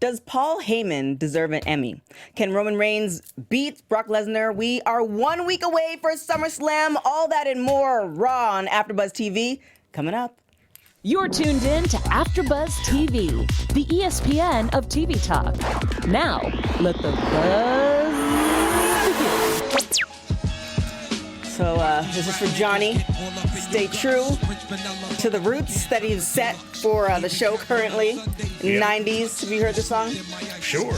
Does Paul Heyman deserve an Emmy? Can Roman Reigns beat Brock Lesnar? We are 1 week away for SummerSlam. All that and more raw on AfterBuzz TV coming up. You're tuned in to AfterBuzz TV, the ESPN of TV talk. Now, let the buzz begin. So this is for Johnny. Stay true to the roots that he's set for the show currently in the 90s. Have you heard the song? Sure.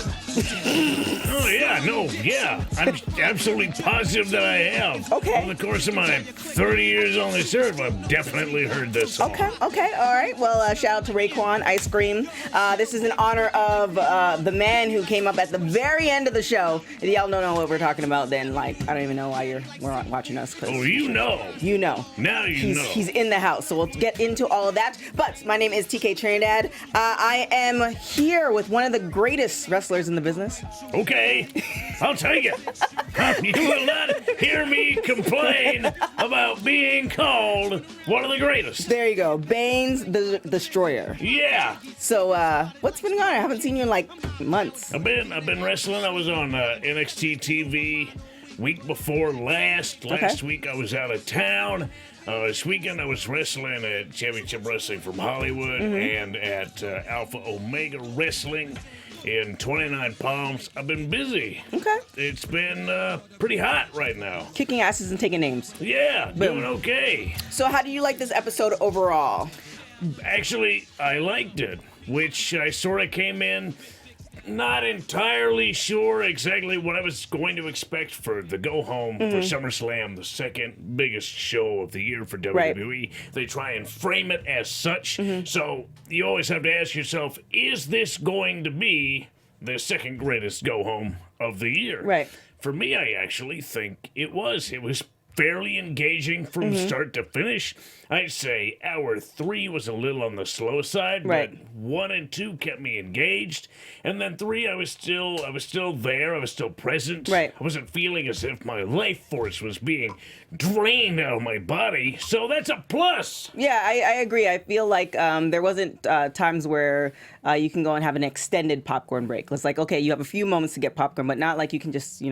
Oh, yeah, no, yeah. I'm absolutely positive that I have. Okay. Over the course of my 30 years on this earth, I've definitely heard this song. Okay, all right. Well, shout out to Raekwon, Ice Cream. This is in honor of the man who came up at the very end of the show. If y'all don't know what we're talking about, then, like, I don't even know why you're watching us. Oh, you know. You know. Now you know. He's in the house, so we'll get into all of that. But my name is TK Trinidad. I am here with one of the greatest wrestlers in the business. Okay, I'll take it. You will not hear me complain about being called one of the greatest. There you go. Bane's the Destroyer. Yeah. So, what's been going on? I haven't seen you in, like, months. I've been wrestling. I was on NXT TV week before last. Last week I was out of town. This weekend I was wrestling at Championship Wrestling from Hollywood and at Alpha Omega Wrestling in 29 Palms. I've been busy. Okay. It's been pretty hot right now. Kicking asses and taking names. Yeah, Boom. doing okay. So how do you like this episode overall? Actually, I liked it, which I sort of came in not entirely sure exactly what I was going to expect for the go-home for SummerSlam, the second biggest show of the year for WWE. Right. They try and frame it as such. So you always have to ask yourself, is this going to be the second greatest go-home of the year? Right. For me, I actually think it was. It was fairly engaging from start to finish. I'd say hour 3 was a little on the slow side, Right. but 1 and 2 kept me engaged, and then 3 I was still there. I was still present. Right. I wasn't feeling as if my life force was being drained out of my body, so that's a plus. Yeah, I agree. I feel like there wasn't times where you can go and have an extended popcorn break. It's like, okay, you have a few moments to get popcorn, but not like you can just,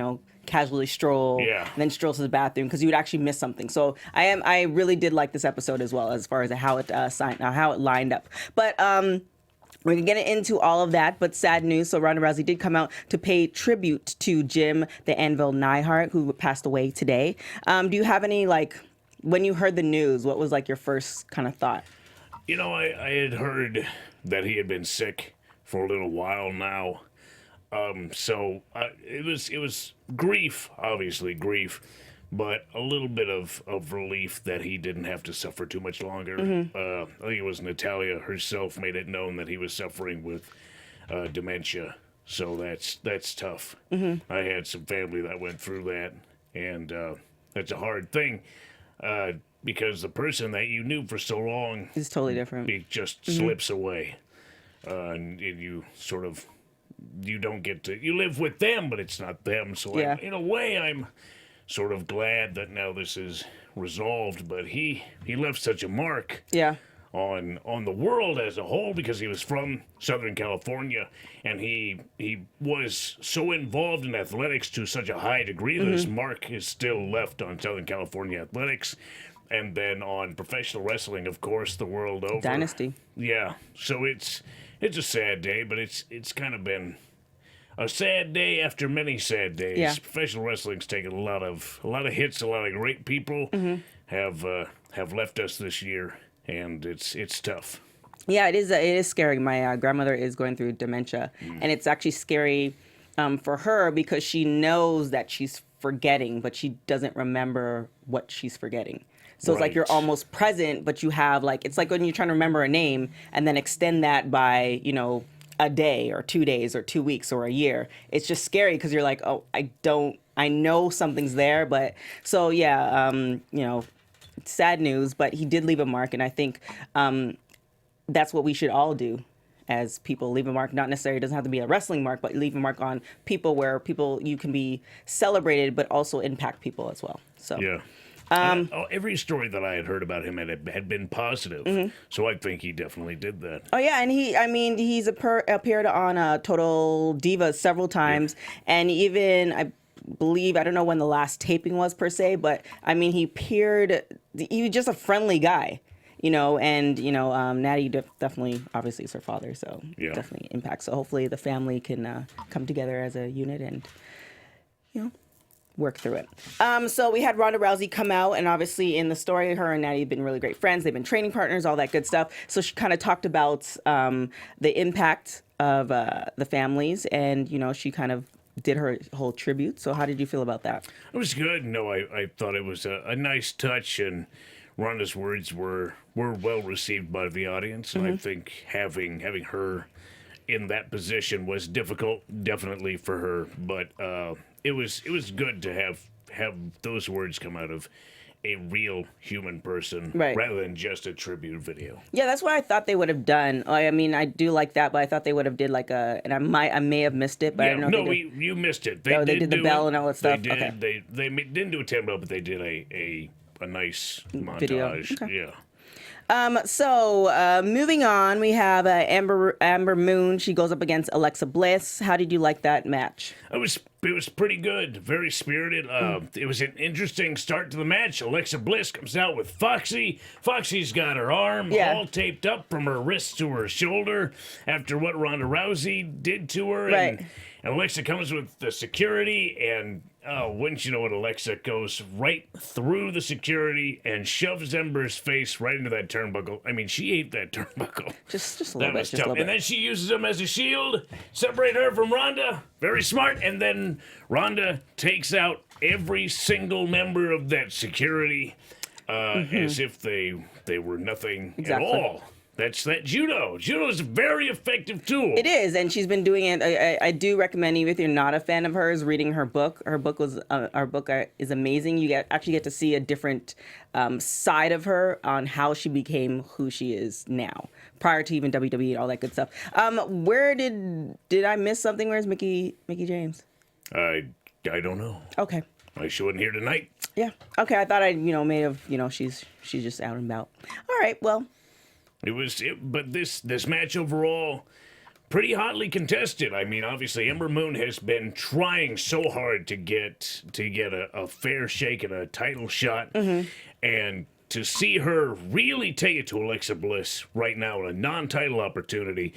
casually stroll and then stroll to the bathroom because you would actually miss something. So I really did like this episode as well as far as how it how it lined up. But we're gonna get into all of that. But sad news. So Ronda Rousey did come out to pay tribute to Jim the Anvil Neidhart, who passed away today. Do you have any when you heard the news? What was your first kind of thought? I had heard that he had been sick for a little while now. So it was grief, obviously grief, but a little bit of relief that he didn't have to suffer too much longer. I think it was Natalia herself made it known that he was suffering with dementia. So that's tough. I had some family that went through that, and that's a hard thing because the person that you knew for so long is totally different. It just slips away, and you sort of. You don't get to, you live with them, but it's not them. So in a way, I'm sort of glad that now this is resolved. But he left such a mark on the world as a whole because he was from Southern California and he was so involved in athletics to such a high degree that his mark is still left on Southern California athletics. And then on professional wrestling, of course, the world over. Dynasty. Yeah. So it's a sad day, but it's kind of been a sad day after many sad days. Yeah. Professional wrestling's taken a lot of hits. A lot of great people have left us this year, and it's tough. Yeah, it is scary. My grandmother is going through dementia, and it's actually scary for her because she knows that she's forgetting, but she doesn't remember what she's forgetting. So it's like you're almost present, but you have it's like when you're trying to remember a name and then extend that by, a day or 2 days or 2 weeks or a year. It's just scary because you're like, oh, I know something's there. But so, sad news, but he did leave a mark. And I think that's what we should all do as people, leave a mark. Not necessarily, it doesn't have to be a wrestling mark, but leave a mark on people where you can be celebrated, but also impact people as well. So. Yeah. Every story that I had heard about him had been positive, so I think he definitely did that. Oh yeah, and he's appeared on Total Divas several times, and even I believe, I don't know when the last taping was per se, but I mean he was just a friendly guy, and Natty definitely obviously is her father, so definitely impacts. So hopefully the family can come together as a unit and work through it. So we had Ronda Rousey come out, and obviously in the story, her and Natty have been really great friends. They've been training partners, all that good stuff. So she kind of talked about the impact of the families, and she kind of did her whole tribute. So how did you feel about that? It was good. No, I thought it was a nice touch, and Ronda's words were well received by the audience. And I think having her in that position was difficult, definitely for her, but it was good to have those words come out of a real human person, rather than just a tribute video. Yeah, that's what I thought they would have done. I mean, I do like that, but I thought they would have did like and I may have missed it, but I don't know. No, you missed it. They did the bell and all that stuff. They did. Okay. They didn't do a 10 bell, but they did a nice montage. Video. Okay. Yeah. So moving on, we have Amber Moon. She goes up against Alexa Bliss. How did you like that match? It was pretty good, very spirited. It was an interesting start to the match. Alexa Bliss comes out with Foxy. Foxy's got her arm all taped up from her wrist to her shoulder after what Ronda Rousey did to her. Right. And Alexa comes with the security, and wouldn't you know it, Alexa goes right through the security and shoves Ember's face right into that turnbuckle. I mean, she ate that turnbuckle. Just a little bit. Tough. And then she uses him as a shield, separate her from Ronda. Very smart. And then Ronda takes out every single member of that security as if they were nothing at all. That's that judo. Judo is a very effective tool. It is, and she's been doing it. I do recommend, even if you're not a fan of hers, reading her book. Her book is amazing. You actually get to see a different side of her on how she became who she is now, prior to even WWE and all that good stuff. Where did I miss something? Where's Mickie James? I don't know. Okay. She wasn't here tonight. Yeah. Okay. I thought I may have she's just out and about. All right. Well. But this match overall, pretty hotly contested. I mean, obviously, Ember Moon has been trying so hard to get a fair shake and a title shot, and to see her really take it to Alexa Bliss right now in a non-title opportunity,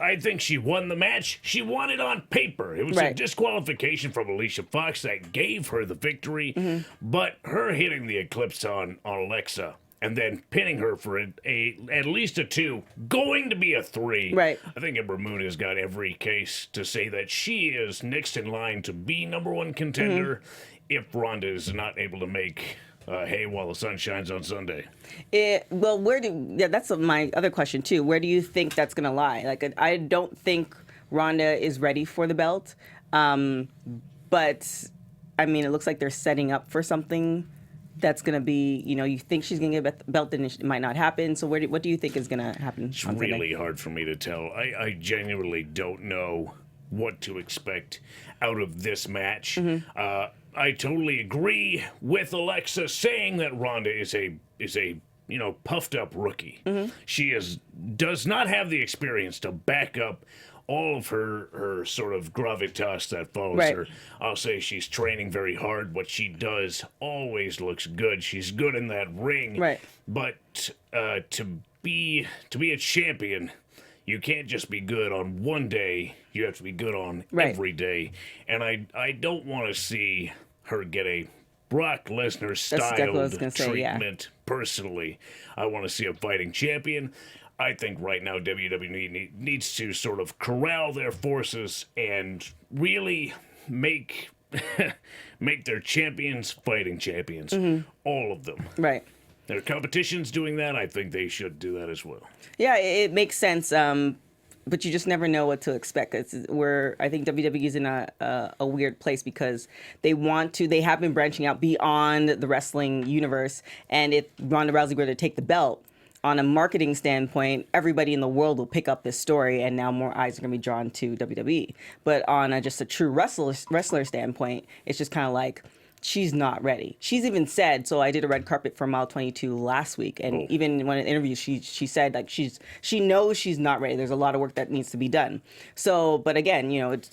I think she won the match. She won it on paper. It was a disqualification from Alicia Fox that gave her the victory, but her hitting the Eclipse on Alexa and then pinning her for at least a 2, going to be a 3. Right. I think Ember Moon has got every case to say that she is next in line to be #1 contender if Ronda is not able to make hay while the sun shines on Sunday. That's my other question too. Where do you think that's going to lie? Like, I don't think Ronda is ready for the belt, but I mean, it looks like they're setting up for something that's going to be, you think she's going to get a belt, and it might not happen. So what do you think is going to happen? It's really hard for me to tell. I genuinely don't know what to expect out of this match. I totally agree with Alexa saying that Ronda is a puffed up rookie. She does not have the experience to back up all of her sort of gravitas that follows her. I'll say she's training very hard. What she does always looks good. She's good in that ring. But to be a champion, you can't just be good on one day. You have to be good on every day. And I don't want to see her get a Brock Lesnar styled treatment personally. I want to see a fighting champion. I think right now WWE needs to sort of corral their forces and really make their champions fighting champions. All of them. Right. Their competition's doing that. I think they should do that as well. Yeah, it makes sense. But you just never know what to expect. I think WWE is in a weird place because they have been branching out beyond the wrestling universe. And if Ronda Rousey were to take the belt, on a marketing standpoint, everybody in the world will pick up this story, and now more eyes are going to be drawn to WWE. But on just a true wrestler standpoint, it's just kind of like, she's not ready. She's even said, so I did a red carpet for Mile 22 last week, and even in one of the interviews, she said like she knows she's not ready. There's a lot of work that needs to be done. So, but again,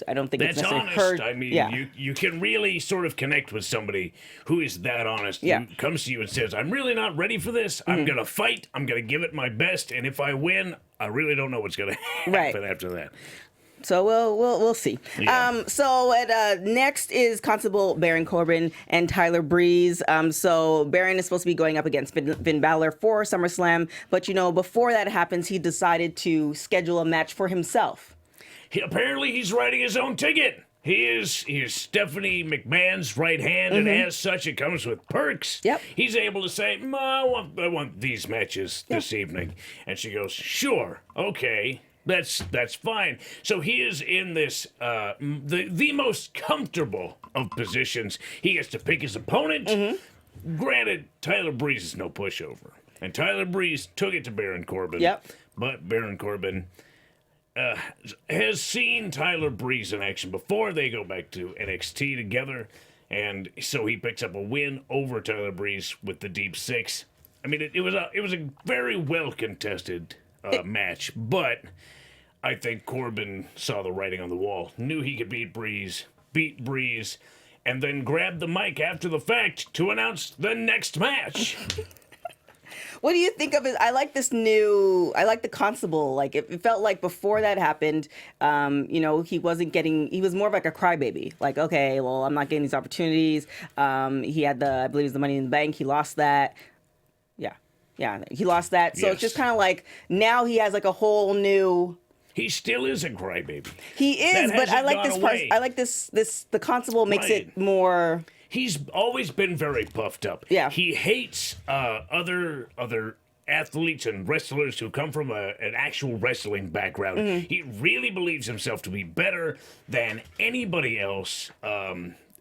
I don't think That's it's necessarily honest. her. I mean, you can really sort of connect with somebody who is that honest. Yeah. Who comes to you and says, "I'm really not ready for this. I'm gonna fight. I'm gonna give it my best, and if I win, I really don't know what's gonna happen after that." So we'll see. Yeah. So next is Constable Baron Corbin and Tyler Breeze. So Baron is supposed to be going up against Finn Balor for SummerSlam, but before that happens, he decided to schedule a match for himself. Apparently, he's writing his own ticket. He is Stephanie McMahon's right hand, and as such, it comes with perks. Yep. He's able to say, I want these matches this evening. And she goes, sure, okay. That's fine. So he is in this the most comfortable of positions. He gets to pick his opponent. Granted, Tyler Breeze is no pushover, and Tyler Breeze took it to Baron Corbin. Yep. But Baron Corbin has seen Tyler Breeze in action before. They go back to NXT together, and so he picks up a win over Tyler Breeze with the Deep Six. I mean, it was a very well contested match, but I think Corbin saw the writing on the wall, knew he could beat Breeze, and then grabbed the mic after the fact to announce the next match. What do you think of it? I like the Constable. Like it felt like before that happened, he was more of like a crybaby. Like, okay, well, I'm not getting these opportunities. He had I believe it was the Money in the Bank. He lost that. Yeah, he lost that. So It's just kind of like now he has like a whole new. He still is a crybaby. He is, but I like this part. I like this. The Constable makes it more. He's always been very puffed up. Yeah. He hates other athletes and wrestlers who come from an actual wrestling background. He really believes himself to be better than anybody else.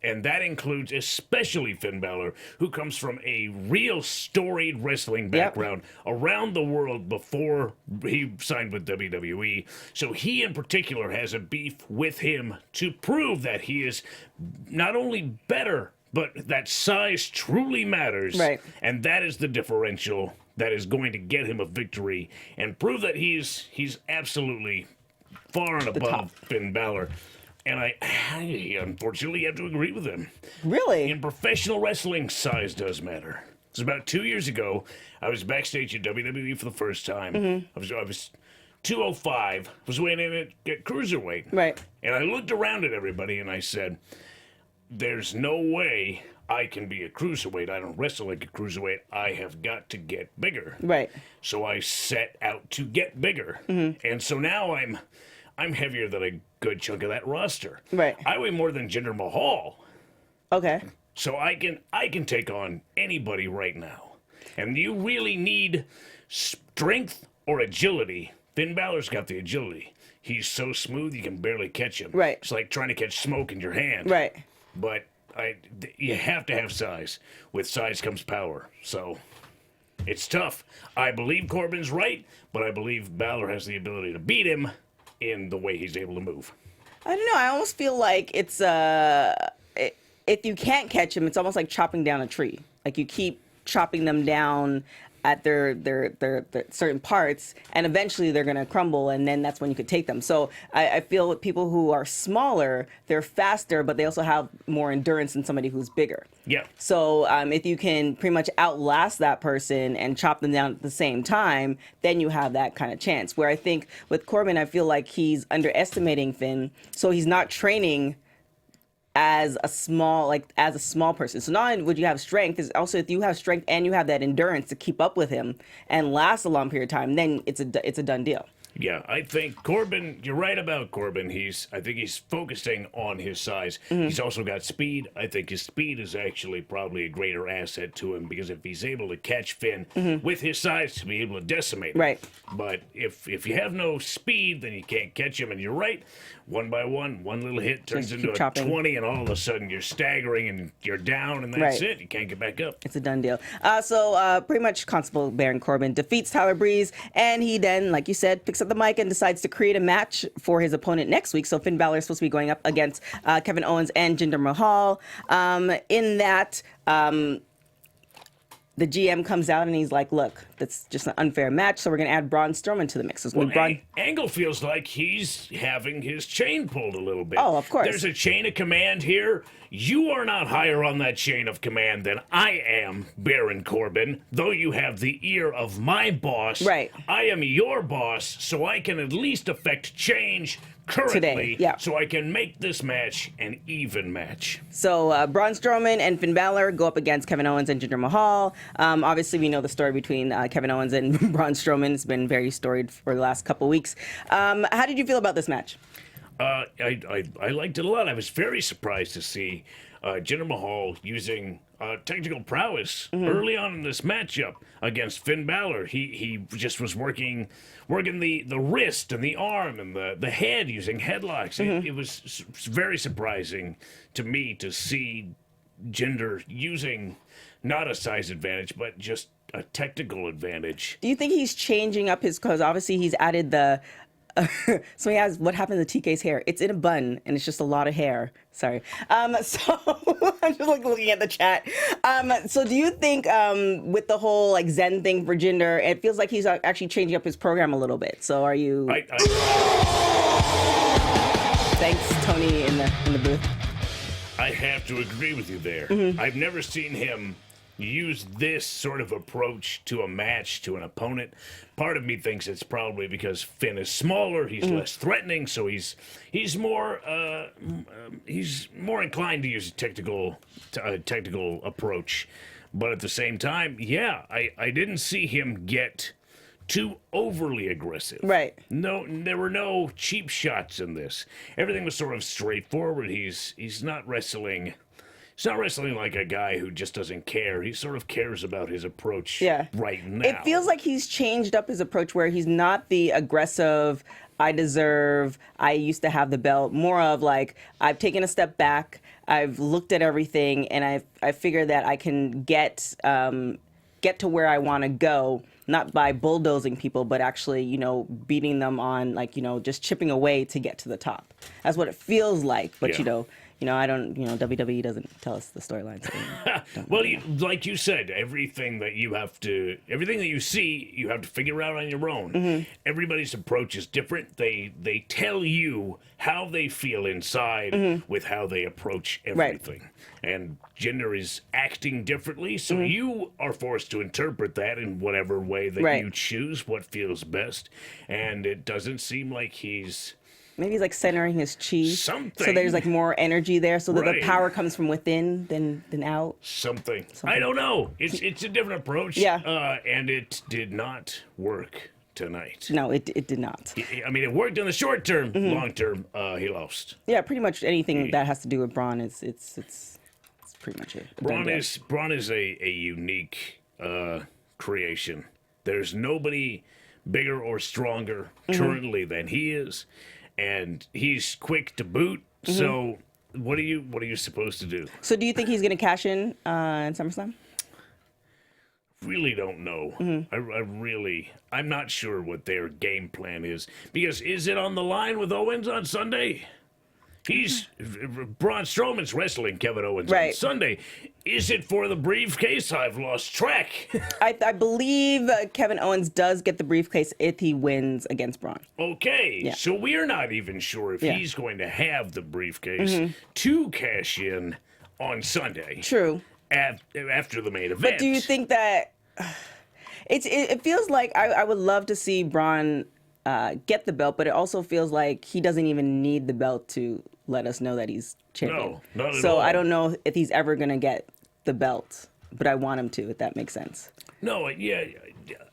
And that includes especially Finn Balor, who comes from a real storied wrestling background around the world before he signed with WWE. So he in particular has a beef with him to prove that he is not only better, but that size truly matters. Right. And that is the differential that is going to get him a victory and prove that he's absolutely far and above Finn Balor. And I unfortunately have to agree with him. Really? In professional wrestling, size does matter. It was about 2 years ago. I was backstage at WWE for the first time. I was 205. Was weighing in at cruiserweight. Right. And I looked around at everybody and I said, there's no way I can be a cruiserweight. I don't wrestle like a cruiserweight. I have got to get bigger. Right. So I set out to get bigger. And so now I'm heavier than a good chunk of that roster. Right. I weigh more than Jinder Mahal. Okay. So I can take on anybody right now. And you really need strength or agility. Finn Balor's got the agility. He's so smooth you can barely catch him. Right. It's like trying to catch smoke in your hand. Right. But you have to have size. With size comes power. So it's tough. I believe Corbin's right, but I believe Balor has the ability to beat him in the way he's able to move. I don't know. I almost feel like it's if you can't catch them, it's almost like chopping down a tree. Like you keep chopping them down at their certain parts, and eventually they're going to crumble, and then that's when you could take them. So I feel with people who are smaller, they're faster, but they also have more endurance than somebody who's bigger. Yeah. So if you can pretty much outlast that person and chop them down at the same time, then you have that kind of chance. Where I think with Corbin, I feel like he's underestimating Finn, so he's not training as a small person. So not only would you have strength, is also if you have strength and you have that endurance to keep up with him and last a long period of time, then it's a done deal. Yeah, I think Corbin, you're right about Corbin. I think he's focusing on his size. He's also got speed. I think his speed is actually probably a greater asset to him because if he's able to catch Finn with his size to be able to decimate him. Right. But if you have no speed, then you can't catch him. And you're right, one by one little hit turns into a chopping. 20, and all of a sudden you're staggering and you're down, and that's it. You can't get back up. It's a done deal. So pretty much Constable Baron Corbin defeats Tyler Breeze, and he then, like you said, picks up the mic and decides to create a match for his opponent next week. So Finn Balor is supposed to be going up against Kevin Owens and Jinder Mahal. In that, the GM comes out and he's like, look, that's just an unfair match, so we're going to add Braun Strowman to the mix. So Angle feels like he's having his chain pulled a little bit. Oh, of course. There's a chain of command here. You are not higher on that chain of command than I am, Baron Corbin, though you have the ear of my boss. Right. I am your boss, so I can at least affect change currently, today, yeah. So I can make this match an even match. So Braun Strowman and Finn Balor go up against Kevin Owens and Jinder Mahal. Obviously, we know the story between Kevin Owens and Braun Strowman. It's been very storied for the last couple weeks. How did you feel about this match? I liked it a lot. I was very surprised to see Jinder Mahal using technical prowess early on in this matchup against Finn Balor. He just was working the wrist and the arm and the head using headlocks. It was very surprising to me to see Jinder using not a size advantage, but just a technical advantage. Do you think he's changing up his, because obviously he's added the, so he has, what happened to TK's hair? It's in a bun, and it's just a lot of hair. Sorry. So I'm just looking at the chat. So do you think with the whole like Zen thing for Jinder, it feels like he's actually changing up his program a little bit? So are you? Thanks, Tony, in the booth. I have to agree with you there. I've never seen him use this sort of approach to a match, to an opponent. Part of me thinks it's probably because Finn is smaller, he's less threatening, so he's more inclined to use a technical approach. But at the same time, yeah, I didn't see him get too overly aggressive. Right. No, there were no cheap shots in this. Everything was sort of straightforward. He's not wrestling. He's not wrestling like a guy who just doesn't care. He sort of cares about his approach right now. It feels like he's changed up his approach where he's not the aggressive, I deserve, I used to have the belt. More of like, I've taken a step back, I've looked at everything, and I figure that I can get to where I want to go, not by bulldozing people, but actually, beating them on, like, just chipping away to get to the top. That's what it feels like. But, I don't, WWE doesn't tell us the storylines. So well, like you said, everything that you see, you have to figure out on your own. Everybody's approach is different. They tell you how they feel inside with how they approach everything. Right. And Jinder is acting differently, so you are forced to interpret that in whatever way that you choose, what feels best. And it doesn't seem like maybe he's like centering his chi. Something. So there's like more energy there, so that the power comes from within than out. Something. I don't know. It's a different approach. Yeah. And it did not work tonight. No, it did not. I mean, it worked in the short term. Long term, he lost. Yeah, pretty much anything that has to do with Braun it's pretty much it. Braun is a unique creation. There's nobody bigger or stronger currently than he is. And he's quick to boot. So what are you supposed to do? So do you think he's going to cash in SummerSlam? Really don't know. I'm not sure what their game plan is. Because is it on the line with Owens on Sunday? Braun Strowman's wrestling Kevin Owens on Sunday. Is it for the briefcase? I've lost track. I believe Kevin Owens does get the briefcase if he wins against Braun. Okay, so we're not even sure if he's going to have the briefcase to cash in on Sunday. True. After the main event. But do you think that it feels like I would love to see Braun get the belt, but it also feels like he doesn't even need the belt to let us know that he's champion. No, not at all. So I don't know if he's ever going to get the belt, but I want him to, if that makes sense. No, yeah,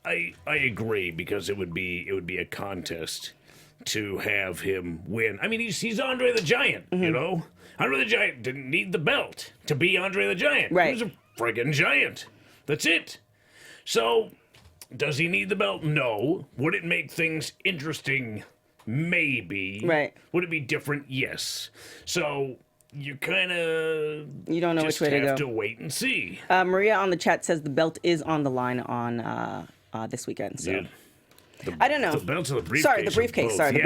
I agree, because it would be a contest to have him win. I mean, he's Andre the Giant, you know? Andre the Giant didn't need the belt to be Andre the Giant. Right. He was a friggin' giant. That's it. So, does he need the belt? No. Would it make things interesting? Maybe. Right. Would it be different? Yes. So, you kind of don't know which way to go. Have to wait and see. Maria on the chat says the belt is on the line on this weekend. So. I don't know. The belts or the briefcase? Sorry, the briefcase. Sorry,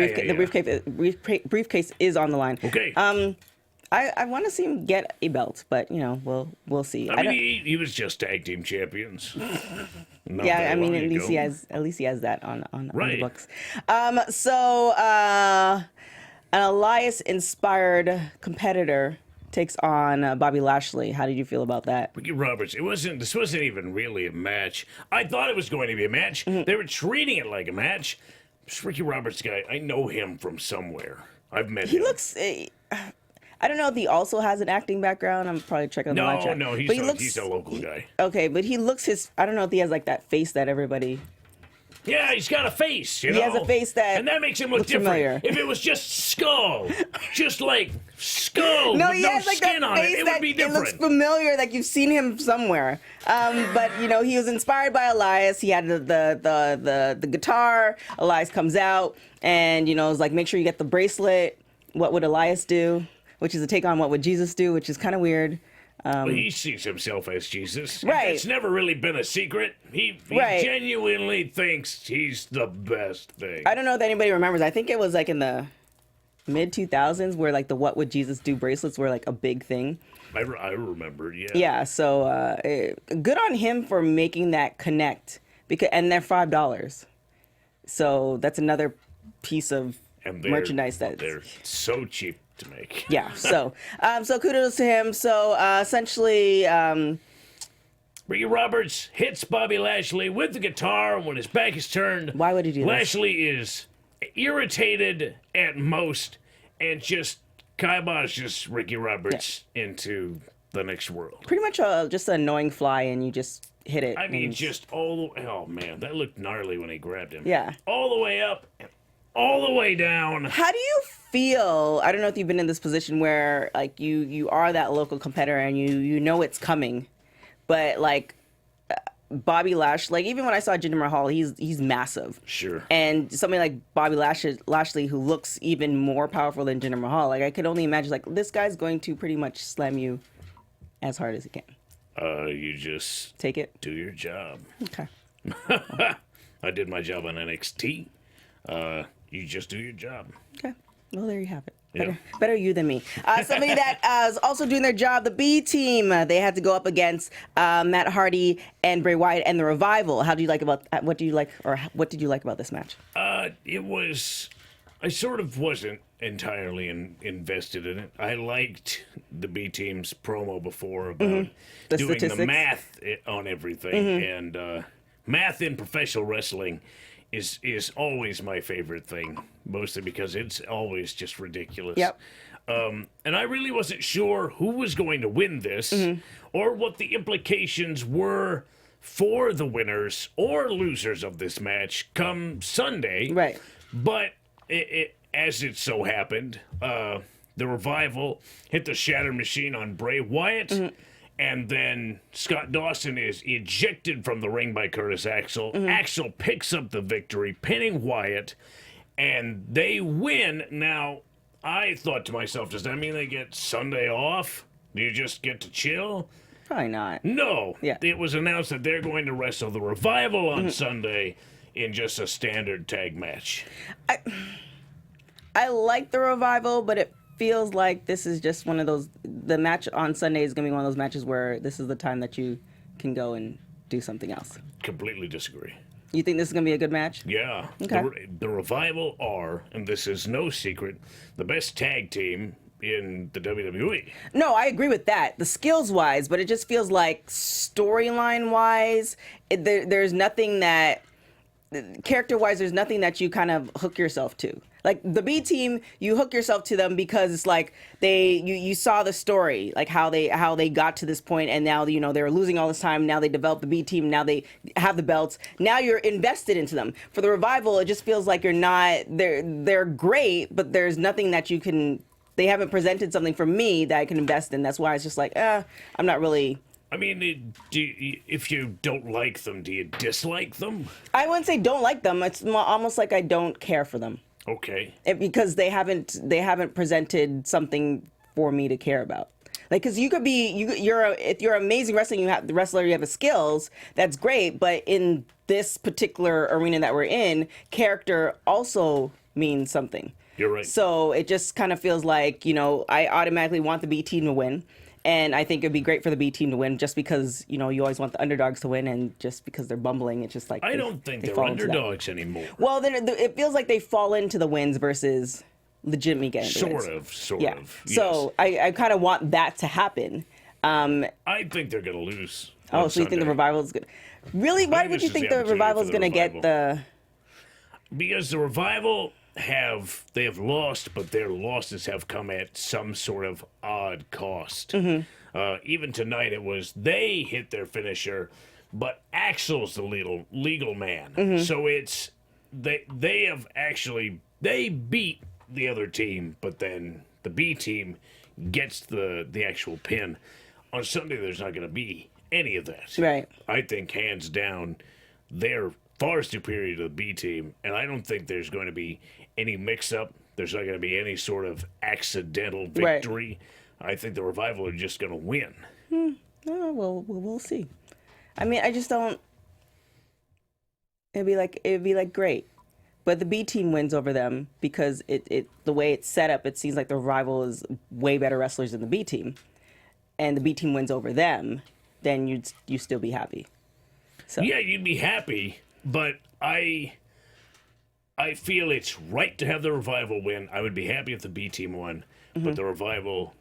the briefcase is on the line. Okay. I want to see him get a belt, but we'll see. I mean, he was just tag team champions. Yeah, I mean, at least he has that on Right. the books. So an Elias-inspired competitor takes on Bobby Lashley. How did you feel about that? Ricky Roberts. This wasn't even really a match. I thought it was going to be a match. They were treating it like a match. This Ricky Roberts guy, I know him from somewhere. I've met him. He looks. I don't know if he also has an acting background. I'm probably checking on the live chat. No, he's a local guy. Okay, but he looks I don't know if he has like that face that everybody. Yeah, he's got a face, you know. He has a face and that makes him look different. Familiar. If it was just skull, just like skull no, with he no has like skin that on face it that would be different. It looks familiar, like you've seen him somewhere. But he was inspired by Elias. He had the guitar. Elias comes out and is like, make sure you get the bracelet. What would Elias do? Which is a take on what would Jesus do, which is kind of weird. Well, he sees himself as Jesus. Right. It's never really been a secret. He genuinely thinks he's the best thing. I don't know if anybody remembers. I think it was like in the mid 2000s where like the what would Jesus do bracelets were like a big thing. I remember, yeah. Yeah, so good on him for making that connect, and they're $5. So that's another piece of merchandise they're so cheap to make. Yeah, so kudos to him. So essentially, Ricky Roberts hits Bobby Lashley with the guitar when his back is turned. Why would he do that? Lashley is irritated at most and just kiboshes Ricky Roberts into the next world. Pretty much just an annoying fly, and you just hit it. I mean, oh man, that looked gnarly when he grabbed him. Yeah. All the way up and all the way down. How do you feel? I don't know if you've been in this position where like you are that local competitor and you know it's coming, but like Bobby Lashley, like even when I saw Jinder Mahal, he's massive. Sure. And somebody like Bobby Lashley who looks even more powerful than Jinder Mahal, like I could only imagine like this guy's going to pretty much slam you as hard as he can. You just take it. Do your job. Okay. I did my job on NXT. You just do your job. Okay. Well, there you have it. Yeah. Better you than me. Somebody that is also doing their job, the B team. They had to go up against Matt Hardy and Bray Wyatt and the Revival. What did you like about this match? I sort of wasn't entirely invested in it. I liked the B team's promo before about doing the math on everything, and math in professional wrestling is always my favorite thing, mostly because it's always just ridiculous. Yep. And I really wasn't sure who was going to win this or what the implications were for the winners or losers of this match come Sunday. Right. But as it so happened, the Revival hit the Shatter Machine on Bray Wyatt. And then Scott Dawson is ejected from the ring by Curtis Axel. Axel picks up the victory, pinning Wyatt, and they win. Now, I thought to myself, does that mean they get Sunday off? Do you just get to chill? Probably not. No. Yeah. It was announced that they're going to wrestle the Revival on Sunday in just a standard tag match. I like the Revival, but it feels like this is just one of those. The match on Sunday is going to be one of those matches where this is the time that you can go and do something else. Completely disagree. You think this is going to be a good match? Yeah. Okay. The Revival are, and this is no secret, the best tag team in the WWE. No, I agree with that. The skills wise, but it just feels like storyline wise, there's nothing that character wise, there's nothing that you kind of hook yourself to. Like the B team, you hook yourself to them because it's like you saw the story, like how they got to this point, and now they were losing all this time. Now they developed the B team. Now they have the belts. Now you're invested into them. For the Revival, it just feels like you're not. They're great, but there's nothing that you can. They haven't presented something for me that I can invest in. That's why it's just like, I'm not really. I mean, if you don't like them, do you dislike them? I wouldn't say don't like them. It's almost like I don't care for them. Okay. Because they haven't presented something for me to care about. Like, because you could be if you're an amazing wrestler, you have the skills. That's great, but in this particular arena that we're in, character also means something. You're right. So it just kind of feels like, I automatically want the B team to win. And I think it'd be great for the B team to win just because, you always want the underdogs to win. And just because they're bumbling, it's just like... I don't think they're underdogs anymore. Well, then it feels like they fall into the wins versus legitimately getting the wins. Sort yeah. of. So yes. I kind of want that to happen. I think they're going to lose. Oh, so you think the Revival is good? Really? Why would you think the Revival is going to get the... Because the Revival have lost, but their losses have come at some sort of odd cost. Even tonight, it was they hit their finisher, but Axel's the legal man. So it's they have actually beat the other team, but then the B team gets the actual pin. On Sunday, there's not going to be any of that. Right. I think hands down, they're far superior to the B team, and I don't think there's going to be any mix-up. There's not going to be any sort of accidental victory. Right. I think the Revival are just going to win. Oh, well, we'll see. I mean, I just don't... It'd be like great. But the B team wins over them because the way it's set up, it seems like the Revival is way better wrestlers than the B team. And the B team wins over them, then you still be happy. So. Yeah, you'd be happy, but I feel it's right to have the Revival win. I would be happy if the B team won, but the Revival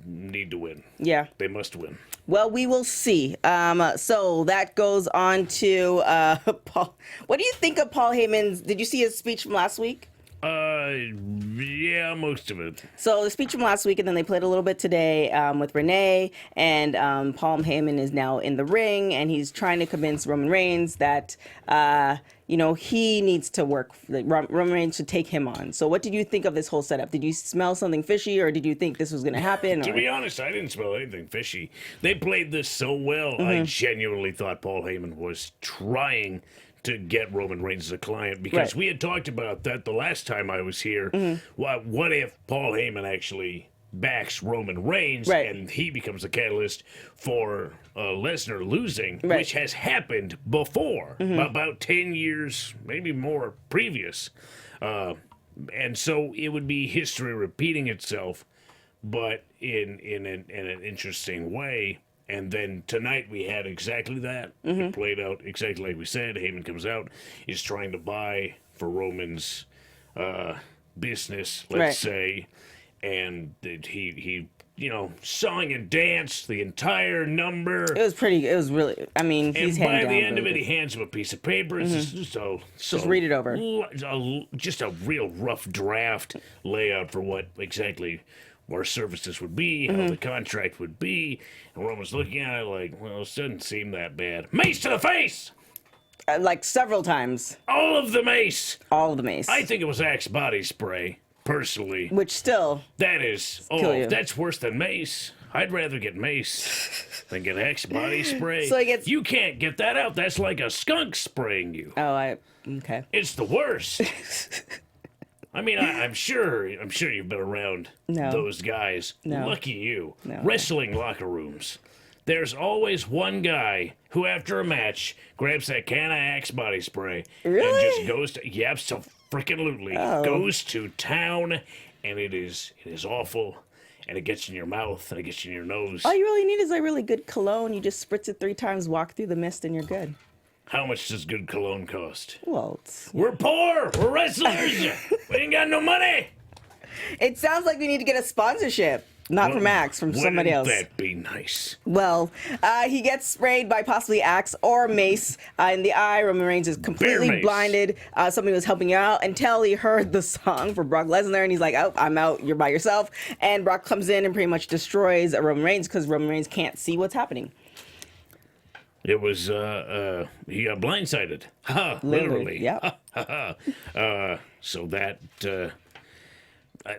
need to win. Yeah. They must win. Well, we will see. So that goes on to Paul. What do you think of Paul Heyman's? Did you see his speech from last week? Yeah, most of it. So the speech from last week, and then they played a little bit today with Renee, and Paul Heyman is now in the ring, and he's trying to convince Roman Reigns that, he needs to work. Roman Reigns should take him on. So what did you think of this whole setup? Did you smell something fishy, or did you think this was going to happen? To be honest, I didn't smell anything fishy. They played this so well, I genuinely thought Paul Heyman was trying to get Roman Reigns as a client, because we had talked about that the last time I was here. What if Paul Heyman actually backs Roman Reigns and he becomes the catalyst for Lesnar losing, which has happened before, about 10 years, maybe more previous. And so it would be history repeating itself, but in an interesting way. And then tonight we had exactly that. It played out exactly like we said. Heyman comes out. He's trying to buy for Roman's business, let's say. And he sung and danced the entire number. It was really, I mean, he's and by down the end of it, really he hands him a piece of paper. It's just read it over. Just a real rough draft layout for what exactly our services would be, how the contract would be. And Roman's looking at it like, well, it doesn't seem that bad. Mace to the face! Like several times. All of the mace! All of the mace. I think it was Axe body spray, personally. Which still... That is... that's worse than mace. I'd rather get mace than get Axe body spray. So you can't get that out. That's like a skunk spraying you. Oh, okay. It's the worst. I mean, I'm sure you've been around those guys. No. Lucky you. No. Wrestling locker rooms. There's always one guy who, after a match, grabs that can of Axe body spray and just goes to so freaking goes to town, and it is awful, and it gets in your mouth and it gets in your nose. All you really need is a really good cologne. You just spritz it 3 times, walk through the mist, and you're good. How much does good cologne cost? Well, we're poor. We're wrestlers. We ain't got no money. It sounds like we need to get a sponsorship. Not from Axe, from somebody else. Wouldn't that be nice? Well, he gets sprayed by possibly Axe or Mace in the eye. Roman Reigns is completely blinded. Somebody was helping you out until he heard the song for Brock Lesnar, and he's like, oh, I'm out. You're by yourself. And Brock comes in and pretty much destroys Roman Reigns because Roman Reigns can't see what's happening. It was, he got blindsided. Literally. Yeah. So that,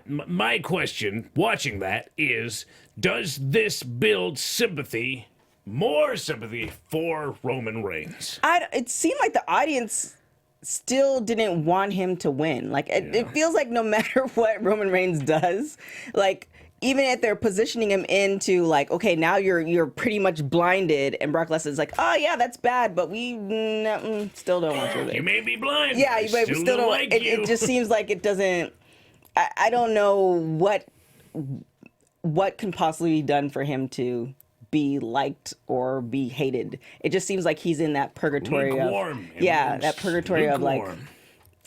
my question, watching that, is, does this build sympathy, more sympathy for Roman Reigns? It seemed like the audience still didn't want him to win. Like, it feels like no matter what Roman Reigns does, like, even if they're positioning him into like, okay, now you're pretty much blinded, and Brock Lesnar's like, oh yeah, that's bad, but we still don't want you there. You may be blind. Yeah, I but still don't. like It just seems like it doesn't. I don't know what can possibly be done for him to be liked or be hated. It just seems like he's in that purgatory lukewarm. of that purgatory of like,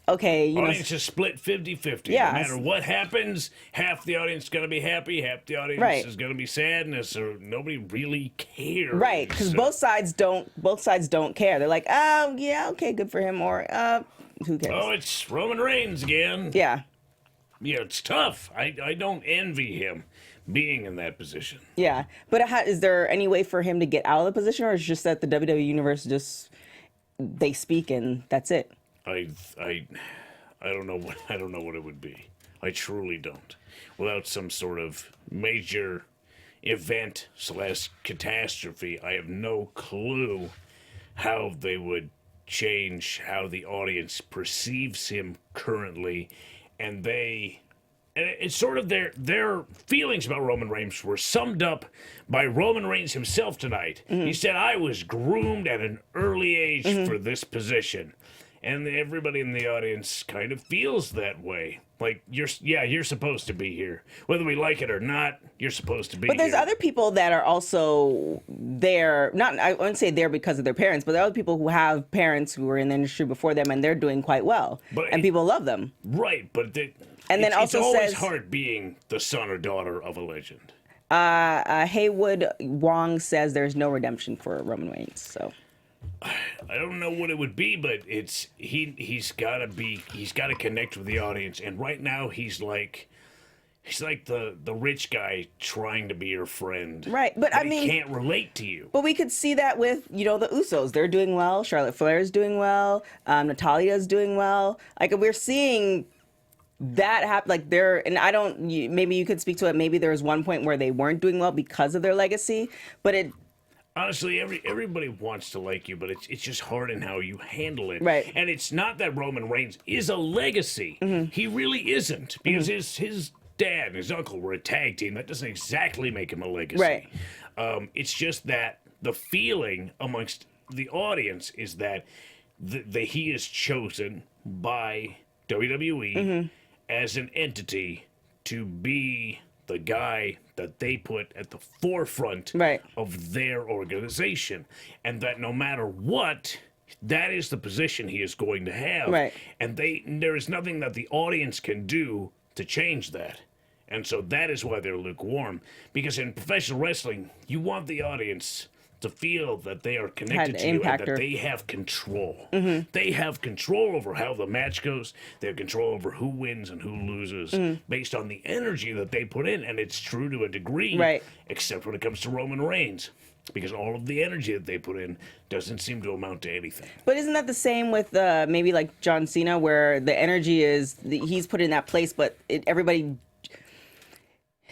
okay, you audience is split 50-50. Yeah. No matter what happens, half the audience is going to be happy, half the audience is going to be sad, and nobody really cares. Right, because both sides don't care. They're like, oh yeah, okay, good for him, or who cares? Oh, it's Roman Reigns again. Yeah. Yeah, it's tough. I don't envy him being in that position. Yeah, but is there any way for him to get out of the position, or is it just that the WWE universe they speak and that's it? I don't know what it would be. I truly don't. Without some sort of major event / catastrophe, I have no clue how they would change how the audience perceives him currently, and it's sort of their feelings about Roman Reigns were summed up by Roman Reigns himself tonight. He said, I was groomed at an early age for this position. And everybody in the audience kind of feels that way. Like, you're supposed to be here. Whether we like it or not, you're supposed to be here. But there's other people that are also there, I wouldn't say there because of their parents, but there are other people who have parents who were in the industry before them, and they're doing quite well. And people love them. Right, but it's always hard being the son or daughter of a legend. Haywood Wong says there's no redemption for Roman Reigns, so... I don't know what it would be, but he's got to connect with the audience, and right now he's like the rich guy trying to be your friend. Right, but I mean, he can't relate to you. But we could see that with the Usos. They're doing well. Charlotte Flair's doing well. Natalia's doing well. Like, we're seeing that happen. Like, maybe you could speak to it. Maybe there was one point where they weren't doing well because of their legacy, but it. Honestly, everybody wants to like you, but it's just hard in how you handle it. Right. And it's not that Roman Reigns is a legacy. He really isn't, because his dad and his uncle were a tag team. That doesn't exactly make him a legacy. Right. It's just that the feeling amongst the audience is that he is chosen by WWE as an entity to be the guy that they put at the forefront of their organization, and that no matter what, that is the position he is going to have. Right. And there is nothing that the audience can do to change that. And so that is why they're lukewarm. Because in professional wrestling, you want the audience to feel that they are connected to you and that they have control. They have control over how the match goes. They have control over who wins and who loses based on the energy that they put in. And it's true to a degree, except when it comes to Roman Reigns, because all of the energy that they put in doesn't seem to amount to anything. But isn't that the same with maybe like John Cena, where the energy is he's put in that place, but everybody...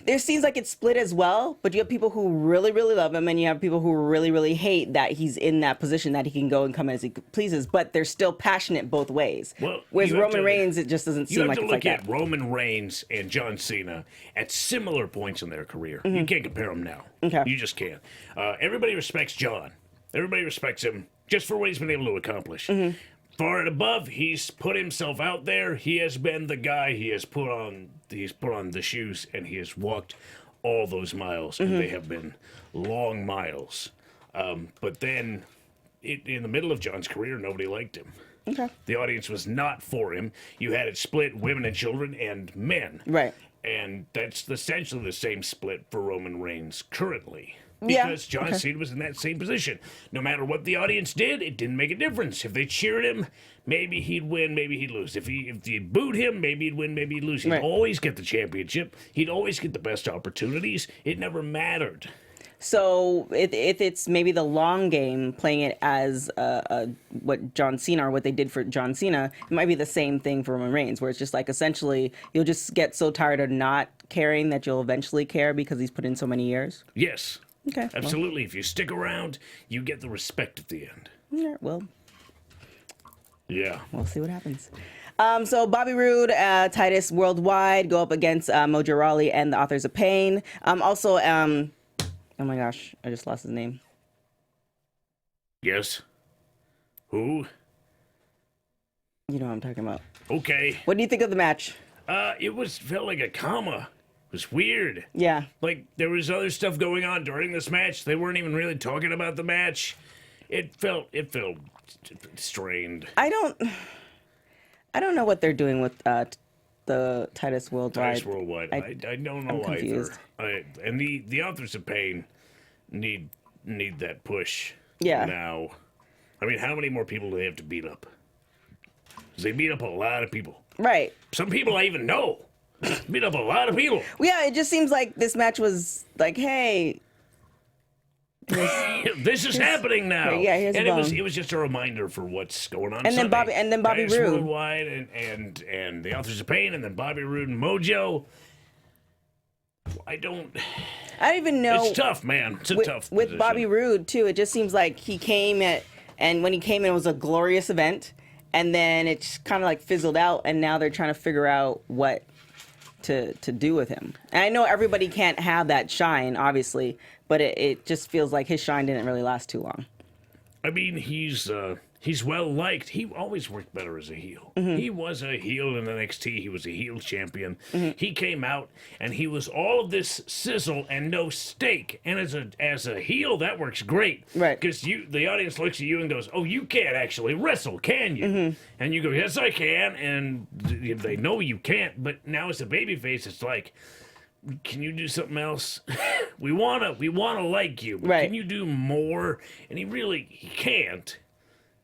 There seems like it's split as well, but you have people who really, really love him, and you have people who really, really hate that he's in that position, that he can go and come as he pleases, but they're still passionate both ways. Well, whereas Roman Reigns, it just doesn't seem like it's like that. You have to look at Roman Reigns and John Cena at similar points in their career. You can't compare them now. Okay. You just can't. Everybody respects John. Everybody respects him just for what he's been able to accomplish. Far and above, he's put himself out there. He has been the guy. He's put on the shoes, and he has walked all those miles, and they have been long miles. But then, in the middle of John's career, nobody liked him. Okay. The audience was not for him. You had it split, women and children and men. Right. And that's essentially the same split for Roman Reigns currently. Because John Cena was in that same position. No matter what the audience did, it didn't make a difference. If they cheered him, maybe he'd win, maybe he'd lose. If you booed him, maybe he'd win, maybe he'd lose. He'd always get the championship. He'd always get the best opportunities. It never mattered. So if it's maybe the long game, playing it as what John Cena, or what they did for John Cena, it might be the same thing for Roman Reigns, where it's just like essentially you'll just get so tired of not caring that you'll eventually care because he's put in so many years. Yes. Okay. Absolutely. Well, if you stick around, you get the respect at the end. Yeah, well. Yeah. We'll see what happens. So Bobby Roode, Titus Worldwide go up against Mojo Rawley and the Authors of Pain. Also, oh my gosh, I just lost his name. Yes. Who? You know what I'm talking about. Okay. What do you think of the match? It felt like a comma. It was weird. Yeah. Like, there was other stuff going on during this match. They weren't even really talking about the match. It felt strained. I don't know what they're doing with the Titus Worldwide. Titus Worldwide. I don't know I'm confused. either. And the Authors of Pain need that push. Yeah. Now, I mean, how many more people do they have to beat up? 'Cause they beat up a lot of people. Right. Some people I even know. Beat up a lot of people. Well, yeah, it just seems like this match was like, hey, this is happening now. Yeah, here's and a bone. it was just a reminder for what's going on. And then Bobby Titus Roode. Worldwide and the Authors of Pain, and then Bobby Roode and Mojo. I don't even know. It's tough, man. It's a tough with position. Bobby Roode too. It just seems like he came and when he came in, it was a glorious event, and then it's kind of like fizzled out, and now they're trying to figure out what to do with him. And I know everybody can't have that shine, obviously, but it just feels like his shine didn't really last too long. I mean, he's well liked. He always worked better as a heel. Mm-hmm. He was a heel in NXT. He was a heel champion. He came out and he was all of this sizzle and no steak. And as a heel, that works great, right? Because the audience looks at you and goes, "Oh, you can't actually wrestle, can you?" And you go, "Yes, I can." And they know you can't. But now as a babyface, it's like, can you do something else? we wanna like you, but right. Can you do more? And he can't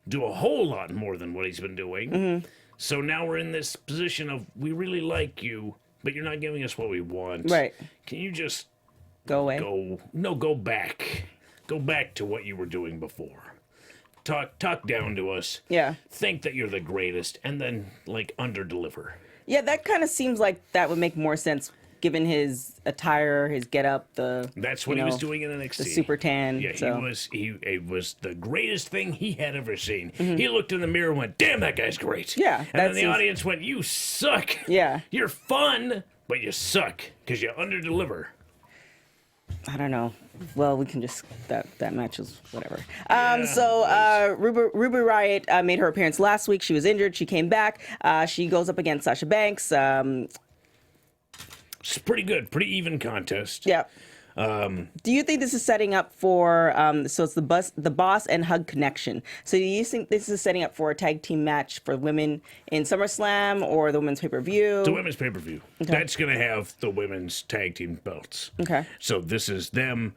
do a whole lot more than what he's been doing. So now we're in this position of, we really like you, but you're not giving us what we want. Right. Can you just go away? Go back. Go back to what you were doing before. Talk down to us. Yeah. Think that you're the greatest, and then under-deliver. Yeah, that kind of seems like that would make more sense given his attire, his getup, that's what he was doing in NXT. The super tan. Yeah, so. It was the greatest thing he had ever seen. He looked in the mirror and went, "Damn, that guy's great." Yeah. And then the audience went, "You suck." Yeah. You're fun, but you suck because you underdeliver. I don't know. Well, we can just that match is whatever. Yeah, Ruby Riott made her appearance last week. She was injured. She came back. She goes up against Sasha Banks. It's pretty good, pretty even contest. Yeah. Do you think this is setting up for? So it's the Boss and Hug connection. So do you think this is setting up for a tag team match for women in SummerSlam or the women's pay-per-view? The women's pay-per-view. Okay. That's going to have the women's tag team belts. Okay. So this is them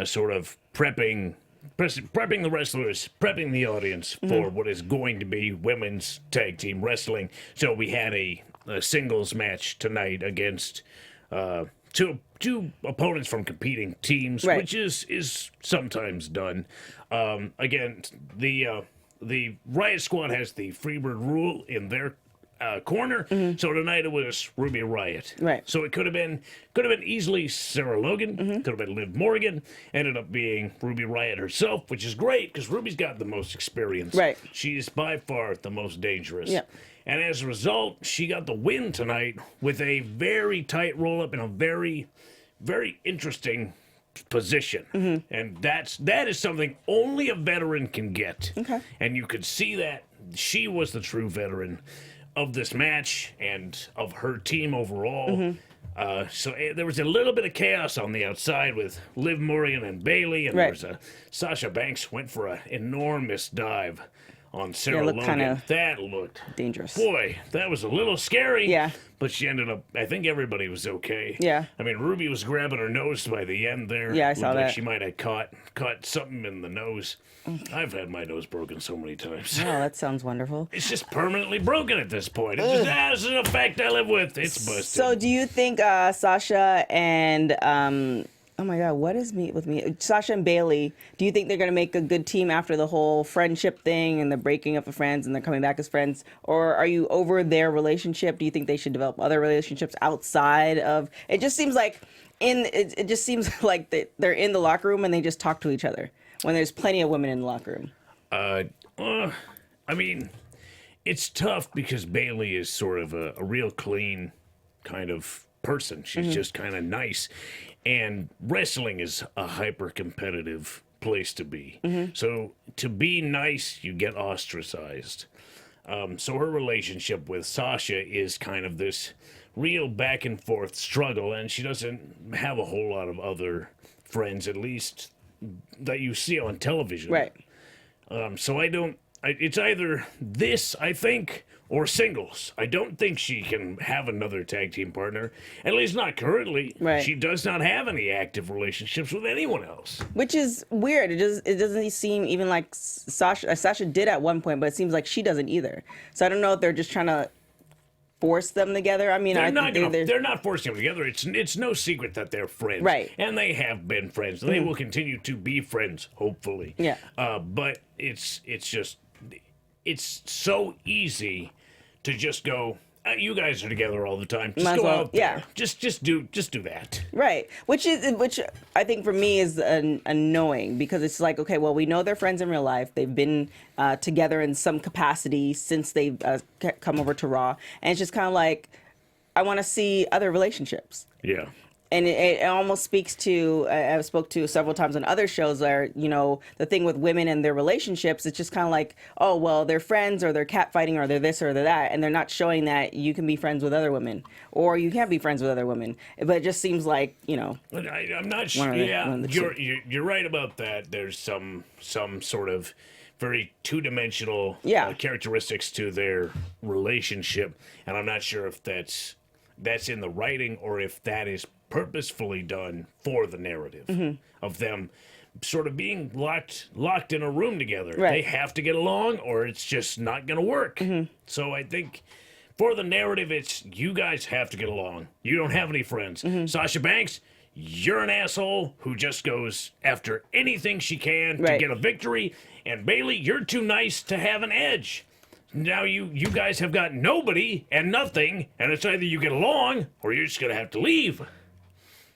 sort of prepping the wrestlers, prepping the audience for what is going to be women's tag team wrestling. So we had a singles match tonight against two opponents from competing teams, right. which is sometimes done. Again, the Riot Squad has the Freebird rule in their corner. So tonight it was Ruby Riott. Right. So it could have been easily Sarah Logan. Could have been Liv Morgan. Ended up being Ruby Riott herself, which is great because Ruby's got the most experience. Right. She's by far the most dangerous. Yeah. And as a result, she got the win tonight with a very tight roll up in a very, very interesting position. And that is something only a veteran can get. Okay. And you could see that she was the true veteran of this match and of her team overall. So there was a little bit of chaos on the outside with Liv Morgan and Bayley, and right. there was Sasha Banks went for an enormous dive on Sarah looked Logan. That looked dangerous. Boy, that was a little scary. Yeah. But she ended up, I think everybody was okay. Yeah. I mean, Ruby was grabbing her nose by the end there. Yeah, I saw Looked like that. she might have caught something in the nose. I've had my nose broken so many times. Oh, that sounds wonderful. It's just permanently broken at this point. It's just, this is an effect I live with. It's busted. So do you think Sasha and oh my God, what is with me? Sasha and Bayley, do you think they're going to make a good team after the whole friendship thing and the breaking up of friends and they're coming back as friends? Or are you over their relationship? Do you think they should develop other relationships outside of... It just seems like it just seems like they're in the locker room and they just talk to each other when there's plenty of women in the locker room. I mean, it's tough because Bayley is sort of a real clean kind of person. She's just kind of nice. And wrestling is a hyper-competitive place to be. So to be nice, you get ostracized. So her relationship with Sasha is kind of this real back-and-forth struggle, and she doesn't have a whole lot of other friends, at least that you see on television. Right. So it's either this, I think, or singles. I don't think she can have another tag team partner, at least not currently. Right. She does not have any active relationships with anyone else. Which is weird. It doesn't seem even like Sasha did at one point, but it seems like she doesn't either. So I don't know if they're just trying to force them together. I mean, they're not forcing them together. It's no secret that they're friends, right? And they have been friends. They will continue to be friends, hopefully. Yeah. But it's so easy to just go. You guys are together all the time. Just go out there. Yeah. Just do that. Right. Which I think for me is annoying because it's like, okay, well, we know they're friends in real life. They've been together in some capacity since they've come over to Raw, and it's just kind of like, I want to see other relationships. Yeah. And it almost speaks to, I've spoke to several times on other shows where, the thing with women and their relationships, it's just kind of like, oh, well, they're friends or they're catfighting or they're this or they're that. And they're not showing that you can be friends with other women or you can't be friends with other women. But it just seems like, I'm not sure. Yeah, you're right about that. There's some sort of very two-dimensional characteristics to their relationship. And I'm not sure if that's in the writing or if that is purposefully done for the narrative of them sort of being locked in a room together. Right. They have to get along or it's just not going to work. So I think for the narrative, it's you guys have to get along. You don't have any friends. Sasha Banks, you're an asshole who just goes after anything she can to get a victory. And Bayley, you're too nice to have an edge. Now you guys have got nobody and nothing, and it's either you get along or you're just going to have to leave.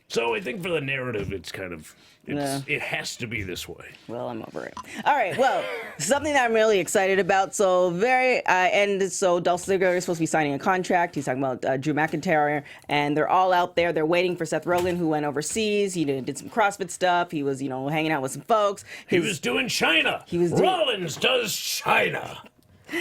So I think for the narrative, it's kind of, it has to be this way. Well, I'm over it. All right, well, something that I'm really excited about. So Dolph Ziggler is supposed to be signing a contract. He's talking about Drew McIntyre, and they're all out there. They're waiting for Seth Rollins, who went overseas. He did some CrossFit stuff. He was, hanging out with some folks. He was doing China. Rollins does China.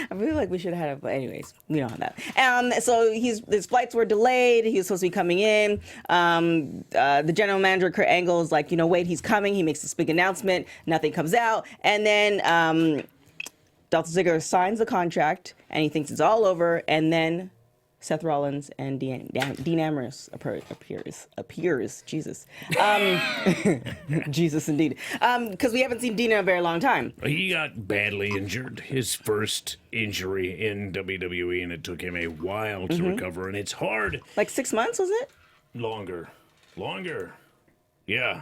I feel like we should have had it, but anyways, we don't have that. So his flights were delayed. He was supposed to be coming in. The general manager, Kurt Angle, is like, wait, he's coming. He makes this big announcement. Nothing comes out. And then Dolph Ziggler signs the contract, and he thinks it's all over. And then Seth Rollins and Dean Ambrose appears. Jesus. Jesus, indeed. Because we haven't seen Dean in a very long time. He got badly injured. His first injury in WWE, and it took him a while to recover, and it's hard. Like 6 months, was it? Longer. Yeah.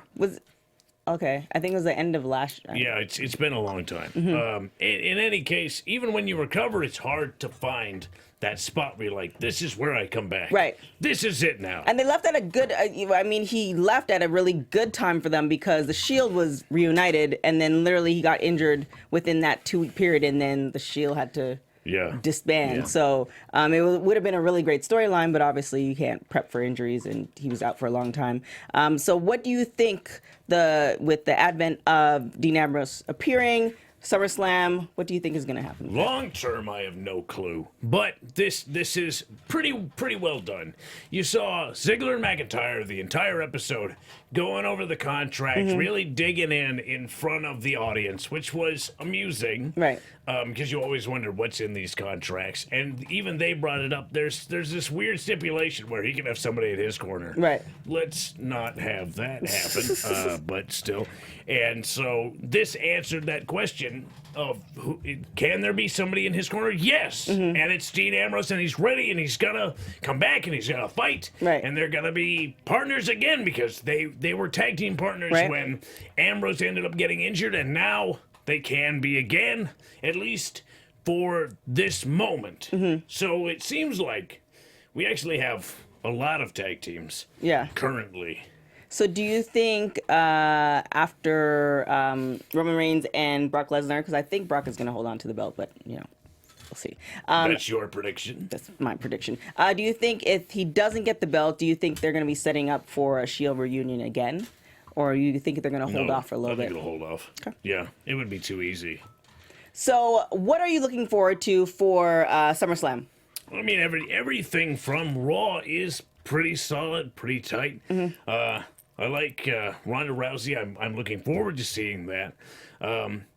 Okay, I think it was the end of last year. Yeah, it's been a long time. In any case, even when you recover, it's hard to find that spot where you're like, this is where I come back. Right. This is it now. And they left at a good, he left at a really good time for them because the Shield was reunited, and then literally he got injured within that 2-week period, and then the Shield had to disband. Yeah. So it would have been a really great storyline, but obviously you can't prep for injuries, and he was out for a long time. So what do you think with the advent of Dean Ambrose appearing, SummerSlam, what do you think is going to happen? Long term, I have no clue. But this is pretty well done. You saw Ziggler and McIntyre the entire episode going over the contracts, really digging in front of the audience, which was amusing. Right. Because you always wonder what's in these contracts. And even they brought it up. There's this weird stipulation where he can have somebody at his corner. Right. Let's not have that happen, but still. And so this answered that question of can there be somebody in his corner? Yes. And it's Dean Ambrose, and he's ready, and he's going to come back, and he's going to fight. Right. And they're going to be partners again because they were tag team partners when Ambrose ended up getting injured, and now they can be again, at least for this moment. So it seems like we actually have a lot of tag teams currently. So do you think after Roman Reigns and Brock Lesnar, because I think Brock is going to hold on to the belt, but We'll see. That's your prediction. That's my prediction. Do you think if he doesn't get the belt, do you think they're going to be setting up for a Shield reunion again? Or you think they're going to hold off for a little bit? I think it'll hold off. Okay. Yeah, it would be too easy. So what are you looking forward to for SummerSlam? I mean, everything from Raw is pretty solid, pretty tight. I like Ronda Rousey. I'm looking forward to seeing that.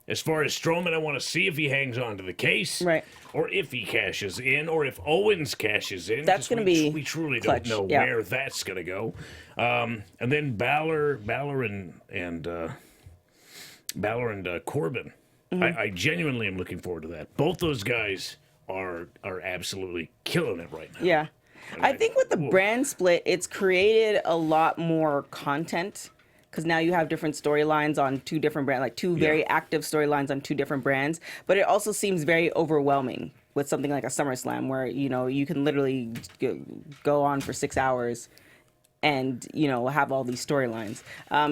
As far as Strowman, I want to see if he hangs on to the case, right? Or if he cashes in, or if Owens cashes in. That's going to be we truly clutch. don't know where that's going to go. And then Balor and Corbin. I genuinely am looking forward to that. Both those guys are absolutely killing it right now. Yeah. I think with the brand split, it's created a lot more content because now you have different storylines on two different brands, like two very active storylines on two different brands. But it also seems very overwhelming with something like a SummerSlam where, you can literally go on for 6 hours and, have all these storylines.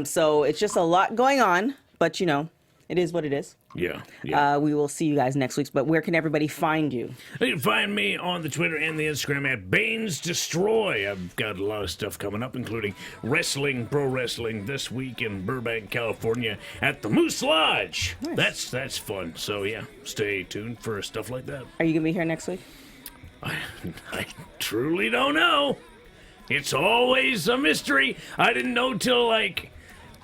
So it's just a lot going on, but, it is what it is. Yeah. We will see you guys next week. But where can everybody find you? You can find me on the Twitter and the Instagram at Baines Destroy. I've got a lot of stuff coming up, including pro wrestling this week in Burbank, California at the Moose Lodge. Nice. That's fun. So yeah, stay tuned for stuff like that. Are you gonna be here next week? I truly don't know. It's always a mystery. I didn't know till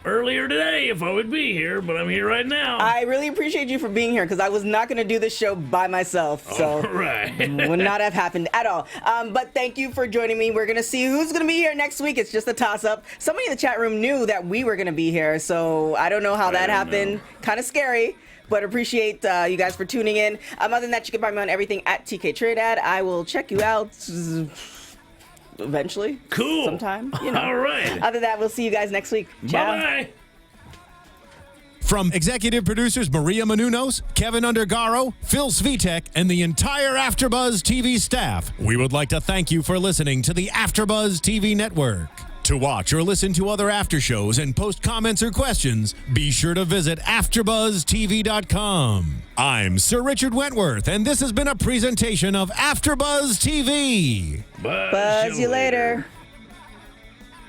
earlier today if I would be here, but I'm here right now. I really appreciate you for being here because I was not going to do this show by myself. So would not have happened at all. But thank you for joining me. We're going to see who's going to be here next week. It's just a toss-up. Somebody in the chat room knew that we were going to be here, so I don't know how that happened. Kind of scary. But appreciate you guys for tuning in. Other than that, you can find me on everything at TK Trinidad. I will check you out eventually. Cool. Sometime. All right. Other than that, we'll see you guys next week. Ciao. Bye-bye. From executive producers Maria Menounos, Kevin Undergaro, Phil Svitek, and the entire AfterBuzz TV staff, we would like to thank you for listening to the AfterBuzz TV network. To watch or listen to other after shows and post comments or questions, be sure to visit AfterBuzzTV.com. I'm Sir Richard Wentworth, and this has been a presentation of AfterBuzz TV. Buzz you later.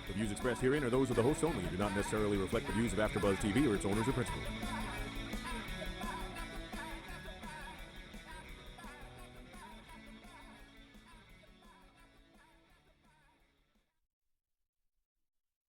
The views expressed herein are those of the hosts only and do not necessarily reflect the views of AfterBuzz TV or its owners or principals.